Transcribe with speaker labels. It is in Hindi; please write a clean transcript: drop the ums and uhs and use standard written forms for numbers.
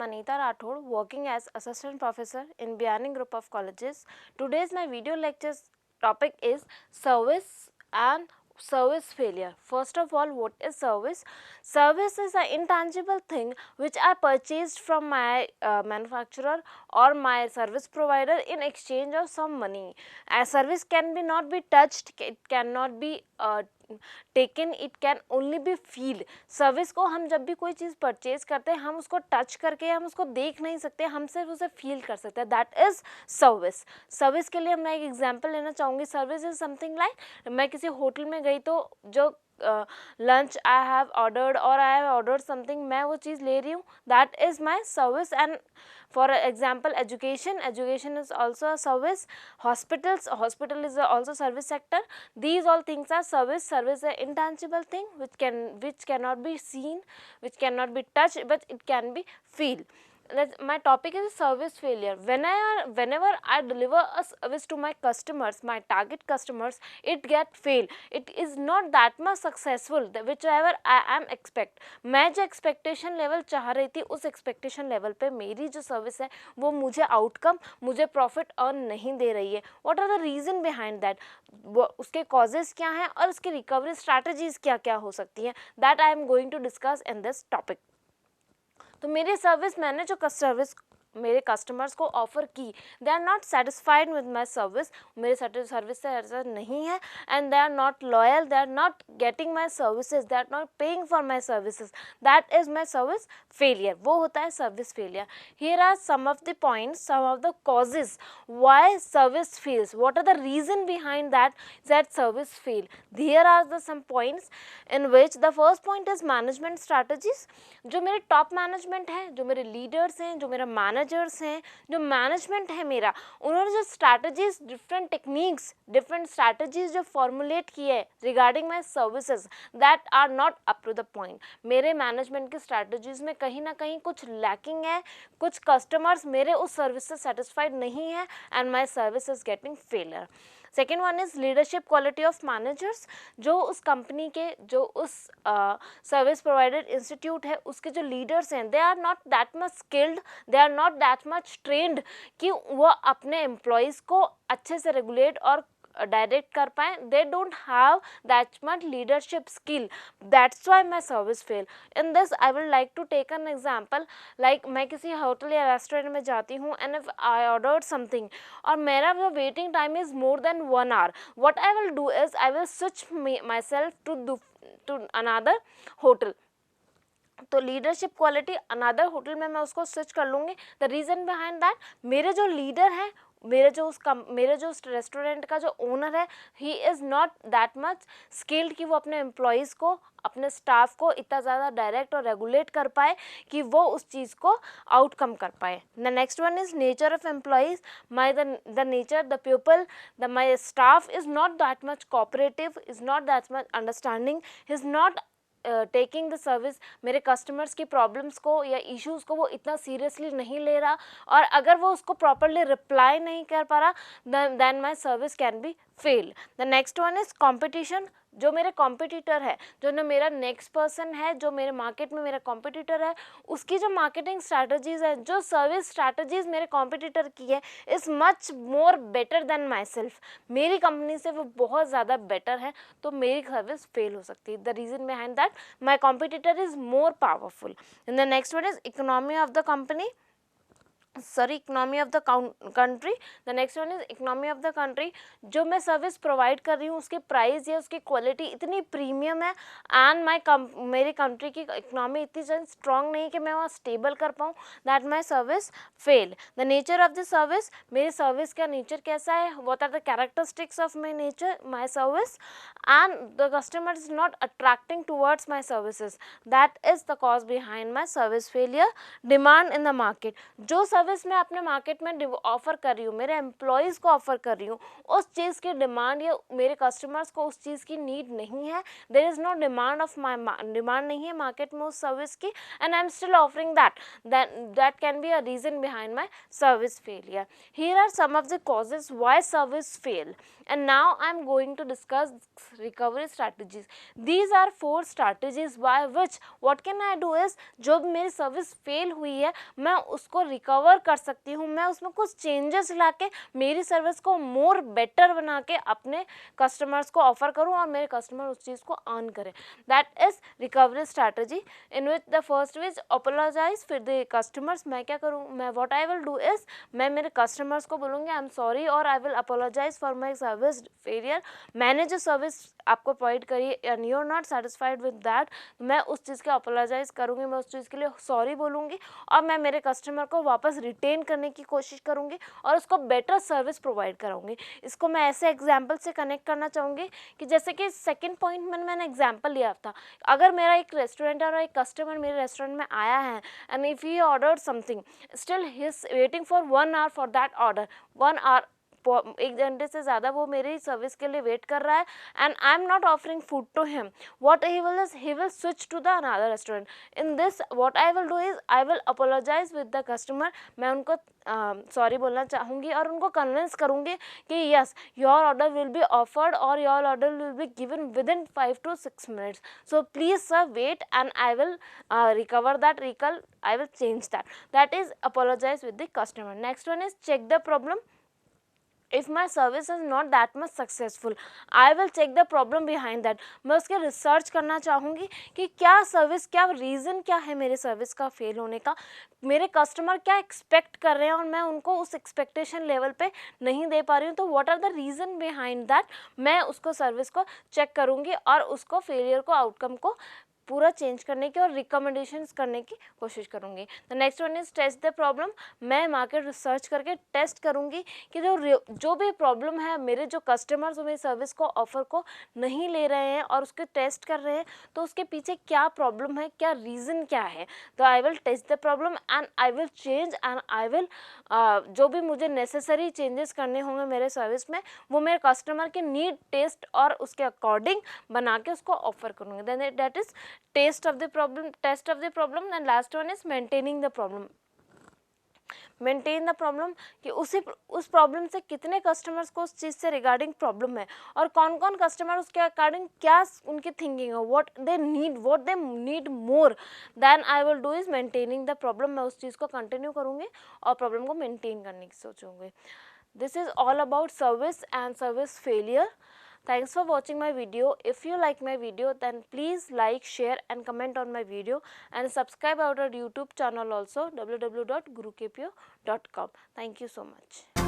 Speaker 1: Anita Rathod, working as assistant professor in Bianing Group of Colleges. Today's my video lecture's topic is service and service failure. First of all, what is service? Service is an intangible thing which I purchased from my manufacturer or my service provider in exchange of some money. A service can be not be touched, it cannot be taken, it can only be feel. Service को हम जब भी कोई चीज़ परचेज करते हैं हम उसको टच करके हम उसको देख नहीं सकते, हम सिर्फ उसे फील कर सकते हैं. That is service. सर्विस के लिए मैं एक एग्जांपल लेना चाहूँगी. सर्विस इज़ समथिंग लाइक मैं किसी होटल में गई तो जो लंच आई हैव ऑर्डर्ड और आई हैव ऑर्डर्ड समथिंग, मैं वो चीज़ ले रही हूँ, that is my service. And for example, education is also a service. Hospital is also service sector. These all things are service. Service is an intangible thing which cannot be seen, which cannot be touched, but it can be feel. My topic is service failure. Whenever I deliver a service to my customers, my target customers, it get fail. It is not that much successful whichever I am expect. मैं जो expectation level चाह रही थी उस expectation level पे मेरी जो service है वो मुझे outcome, मुझे profit earn नहीं दे रही है. What are the reason behind that? उसके causes क्या हैं और उसके recovery strategies क्या क्या हो सकती हैं? That I am going to discuss in this topic. तो मेरी सर्विस, मैंने जो सर्विस मेरे कस्टमर्स को ऑफ़र की, they are not satisfied with my service, मेरे सर्विस से ऐसा नहीं है, and they are not loyal, they are not getting my services, they are not paying for my services, that is my service failure. वो होता है service failure. Here are some of the points, some of the causes why service fails. What are the reason behind that service fail. Here are the some points in which the first point is management strategies. जो मेरे टॉप मैनेजमेंट हैं, जो मेरे लीडर्स हैं, जो मेरा मैनेजर्स हैं, जो मैनेजमेंट है मेरा, उन्होंने जो strategies, different techniques, different strategies जो फॉर्मुलेट किए regarding my services, that are not up to the point. मेरे मैनेजमेंट की स्ट्रैटेजीज में कहीं ना कहीं कुछ लैकिंग है, कुछ कस्टमर्स मेरे उस सर्विस से सेटिस्फाइड नहीं है, and my service is getting failure. Second one is leadership quality of managers. जो उस कंपनी के, जो उस सर्विस प्रोवाइडर इंस्टीट्यूट है, उसके जो लीडर्स हैं, they are not that much skilled, they are not that much trained कि वो अपने एम्प्लॉयज़ को अच्छे से रेगुलेट और डायरेक्ट कर पाएँ. They don't have that much leadership skill, that's why my service fail. In this I will like to take an example. Like मैं किसी होटल या रेस्टोरेंट में जाती हूँ and if I ordered something और मेरा जो waiting time is more than 1 hour, what I will do is I will switch myself to another hotel. तो लीडरशिप क्वालिटी अनदर होटल में मैं उसको स्विच कर लूँगी. द रीज़न बिहाइंड दैट, मेरे जो लीडर हैं, मेरे जो रेस्टोरेंट का जो ओनर है, he is not that much skilled कि वो अपने एम्प्लॉयज़ को, अपने स्टाफ को इतना ज़्यादा डायरेक्ट और रेगुलेट कर पाए कि वो उस चीज़ को आउटकम कर पाए. The next one is nature of employees. The nature, the people, my staff is not that much cooperative, is not that much understanding, is not taking the service. मेरे कस्टमर्स की प्रॉब्लम्स को या इश्यूज़ को वो इतना सीरियसली नहीं ले रहा, और अगर वो उसको प्रॉपरली रिप्लाई नहीं कर पा रहा, then my service can be fail. The next one is competition. जो मेरे कॉम्पिटिटर है, जो ना मेरा नेक्स्ट पर्सन है, जो मेरे मार्केट में मेरा कॉम्पिटिटर है, उसकी जो मार्केटिंग स्ट्रैटेजीज़ है, जो सर्विस स्ट्रैटेजीज़ मेरे कॉम्पिटिटर की है, is much more better than my self. मेरी कंपनी से वो बहुत ज़्यादा बेटर है, तो मेरी सर्विस फेल हो सकती है. The reason behind that, my competitor is more powerful. And the next one is economy of the company, economy of the country. The next one is economy of the country. जो मैं सर्विस प्रोवाइड कर रही हूँ उसके प्राइस या उसकी क्वालिटी इतनी प्रीमियम है, एंड मेरी कंट्री की इकोनॉमी इतनी स्ट्रॉन्ग नहीं कि मैं वहाँ स्टेबल कर पाऊँ, that my service fail. The nature of the service, मेरी सर्विस का नेचर कैसा है, what are the characteristics of my nature, my service, and the customer is not attracting towards my services, that is the cause behind my service failure. Demand in the market. जो सर्विस मैं अपने मार्केट में ऑफर कर रही हूँ, मेरे एम्प्लॉयज़ को ऑफर कर रही हूँ, उस चीज़ की डिमांड या मेरे कस्टमर्स को उस चीज़ की नीड नहीं है, there is no demand of my demand नहीं है मार्केट में उस सर्विस की, and I am still offering that, that can be a reason behind my service failure. Here are some of the causes why service fail, and now I am going to discuss recovery strategies. These are 4 strategies by which what can I do is, जो भी मेरी सर्विस फेल हुई है मैं उसको रिकवर कर सकती हूँ, मैं उसमें कुछ चेंजेस लाके मेरी सर्विस को मोर बेटर बना के अपने कस्टमर्स को ऑफर करूँ और मेरे कस्टमर उस चीज़ को अर्न करें. That is recovery strategy in which the first is apologize फिर द कस्टमर्स. मैं क्या करूँ, मैं what I will do is, मैं मेरे कस्टमर्स को बोलूँगी आई एम सॉरी और I will apologize for my service failure. मैंने जो सर्विस आपको प्रोवाइड करी and you are not satisfied with that, मैं उस चीज़ के अपोलोजाइज करूँगी, मैं उस चीज़ के लिए सॉरी बोलूँगी और मैं मेरे कस्टमर को वापस रिटेन करने की कोशिश करूँगी और उसको बेटर सर्विस प्रोवाइड कराऊँगी. इसको मैं ऐसे एग्जाम्पल से कनेक्ट करना चाहूँगी कि जैसे कि सेकेंड पॉइंट में मैंने एग्जाम्पल लिया था, अगर मेरा एक रेस्टोरेंट है और एक कस्टमर मेरे रेस्टोरेंट में आया है and if he ordered something, still he is waiting for 1 hour for that order, 1 hour 1 घंटे से ज़्यादा वो मेरी सर्विस के लिए वेट कर रहा है and I am not offering food to him, what he will is he will switch to the another restaurant. In this what I will do is I will apologize with the customer. मैं उनको सॉरी बोलना चाहूँगी और उनको कन्विंस करूँगी कि yes your order will be offered और your order will be given within 5 to 6 minutes. So please sir wait and I will recover that recall, I will change that. That is apologize with the customer. Next one is check the problem. If my service is not that much successful, I will check the problem behind that. मैं उसके रिसर्च करना चाहूँगी कि क्या सर्विस, क्या रीज़न क्या है मेरे सर्विस का फेल होने का, मेरे कस्टमर क्या एक्सपेक्ट कर रहे हैं और मैं उनको उस एक्सपेक्टेशन लेवल पे नहीं दे पा रही हूँ, तो what are the reason behind that. मैं उसको सर्विस को चेक करूँगी और उसको फेलियर को, आउटकम को पूरा चेंज करने की और रिकमेंडेशंस करने की कोशिश करूँगी. The next one is test the problem. मैं मार्केट रिसर्च करके टेस्ट करूँगी कि जो भी प्रॉब्लम है, मेरे जो कस्टमर्स मेरी सर्विस को, ऑफर को नहीं ले रहे हैं और उसके टेस्ट कर रहे हैं, तो उसके पीछे क्या प्रॉब्लम है, क्या रीज़न क्या है. तो I will test the problem and I will change and I will जो भी मुझे नेसेसरी चेंजेस करने होंगे मेरे सर्विस में, वो मेरे कस्टमर के नीड, टेस्ट और उसके अकॉर्डिंग बना के उसको ऑफर करूँगी. Then that is test of the problem. And last one is maintaining the problem. Maintain the problem कि उस प्रॉब्लम से कितने कस्टमर्स को उस चीज़ से रिगार्डिंग प्रॉब्लम है और कौन कौन कस्टमर उसके अकॉर्डिंग क्या उनकी थिंकिंग है, what they need more then I will do is maintaining the problem. मैं उस चीज़ को कंटिन्यू करूँगी और प्रॉब्लम को मेंटेन करने की सोचूंगी. This is all about service and service failure. Thanks for watching my video. If you like my video, then please like, share and comment on my video and subscribe our YouTube channel also, www.gurukpo.com. Thank you so much.